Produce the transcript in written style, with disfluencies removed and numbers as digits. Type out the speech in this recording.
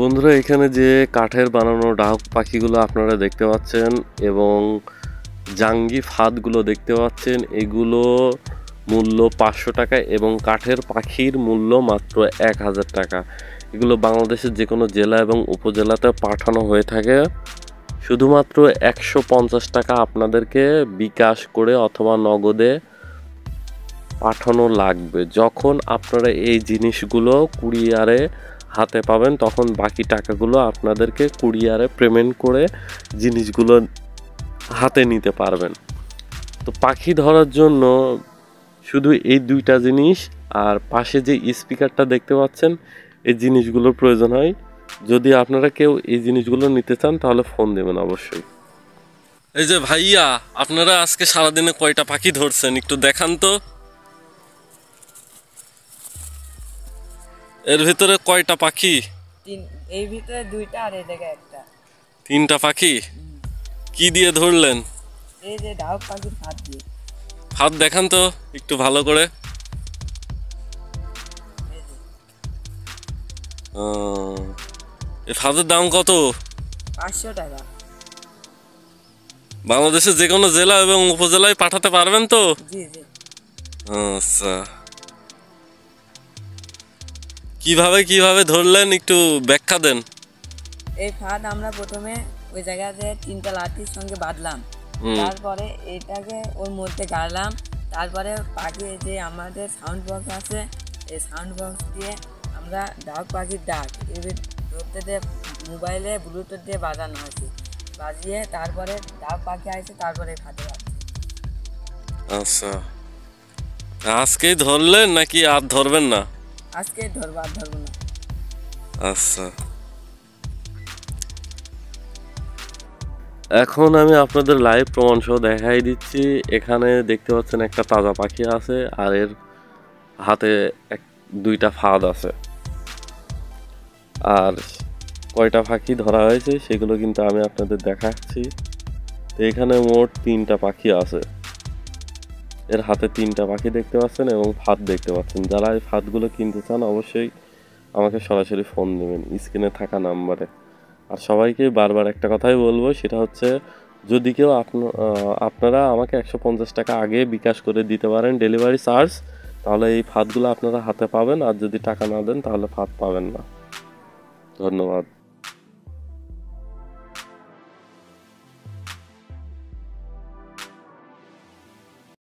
বন্ধুরা, এখানে যে কাঠের বানানো ডাহুক পাখিগুলো আপনারা দেখতে পাচ্ছেন এবং জাঙ্গি ফাঁদগুলো দেখতে পাচ্ছেন, এগুলো মূল্য 500 টাকা এবং কাঠের পাখির মূল্য মাত্র 1000 টাকা। এগুলো বাংলাদেশের যে কোনো জেলা এবং উপজেলাতে পাঠানো হয়ে থাকে। শুধুমাত্র 150 টাকা আপনাদেরকে বিকাশ করে অথবা নগদে পাঠানো লাগবে। যখন আপনারা এই জিনিসগুলো কুরিয়ারে হাতে পাবেন তখন বাকি টাকাগুলো আপনাদেরকে কুরিয়ারে পেমেন্ট করে জিনিসগুলো হাতে নিতে পারবেন। তো পাখি ধরার জন্য শুধু এই দুইটা জিনিস আর পাশে যে স্পিকারটা দেখতে পাচ্ছেন এই জিনিসগুলোর প্রয়োজন হয়। যদি আপনারা কেউ এই জিনিসগুলো নিতে চান তাহলে ফোন দেবেন অবশ্যই। এই যে ভাইয়া, আপনারা আজকে সারাদিনে কয়টা পাখি ধরছেন একটু দেখান তো। এর ভিতরে কয়টা পাখি? এই ভিতরে দুইটা আর এই জায়গায় একটা। 3টা পাখি। কি দিয়ে ধরলেন? এই যে ডাহুক পাখির ফাঁদ দিয়ে। ফাঁদ দেখান তো একটু ভালো করে। এই ফাঁদের দাম কত? 500 টাকা। বাংলাদেশের যে কোনো জেলা এবং উপজেলায় পাঠাতে পারবেন তো? জি জি। আচ্ছা, কিভাবে ধরলেন একটু ব্যাখ্যা দেন। এই ফাঁদ আমরা প্রথমে ওই জায়গাতে 3টা লাঠির সঙ্গে বাঁধলাম, তারপরে এটাকে ওর মধ্যে গাড়লাম, তারপরে পাখি যে আমাদের সাউন্ড বক্স আছে এই সাউন্ড বক্স দিয়ে আমরা ডাহুক পাখির ডাক ধরতে দিয়ে মোবাইলে ব্লুটুথ দিয়ে বাজানো হয়েছে, বাজিয়ে তারপরে ডাহুক পাখি আসছে, তারপরে ফাঁদে বাজছে। আচ্ছা, আজকেই ধরলেন নাকি আর ধরবেন না? আজকে ধরবো, আর ধরবো না। আচ্ছা, এখন আমি আপনাদের লাইভ প্রমাণ সহ দেখাই দিচ্ছি। এখানে দেখতে পাচ্ছেন একটা তাজা পাখি আছে আর এর হাতে দুইটা ফাঁদ আছে। আর কয়টা পাখি ধরা হয়েছে সেগুলো কিন্তু আমি আপনাদের দেখাচ্ছি। তো এখানে মোট 3টা পাখি আছে। এর হাতে 3টা পাখি দেখতে পাচ্ছেন এবং ফাঁদ দেখতে পাচ্ছেন। যারা এই ফাঁদগুলো কিনতে চান অবশ্যই আমাকে সরাসরি ফোন দেবেন স্ক্রিনে থাকা নাম্বারে। আর সবাইকে বারবার একটা কথাই বলবো, সেটা হচ্ছে যদি কেউ আপনারা আমাকে 150 টাকা আগে বিকাশ করে দিতে পারেন ডেলিভারি চার্জ, তাহলে এই ফাঁদগুলো আপনারা হাতে পাবেন। আর যদি টাকা না দেন তাহলে ফাঁদ পাবেন না। ধন্যবাদ।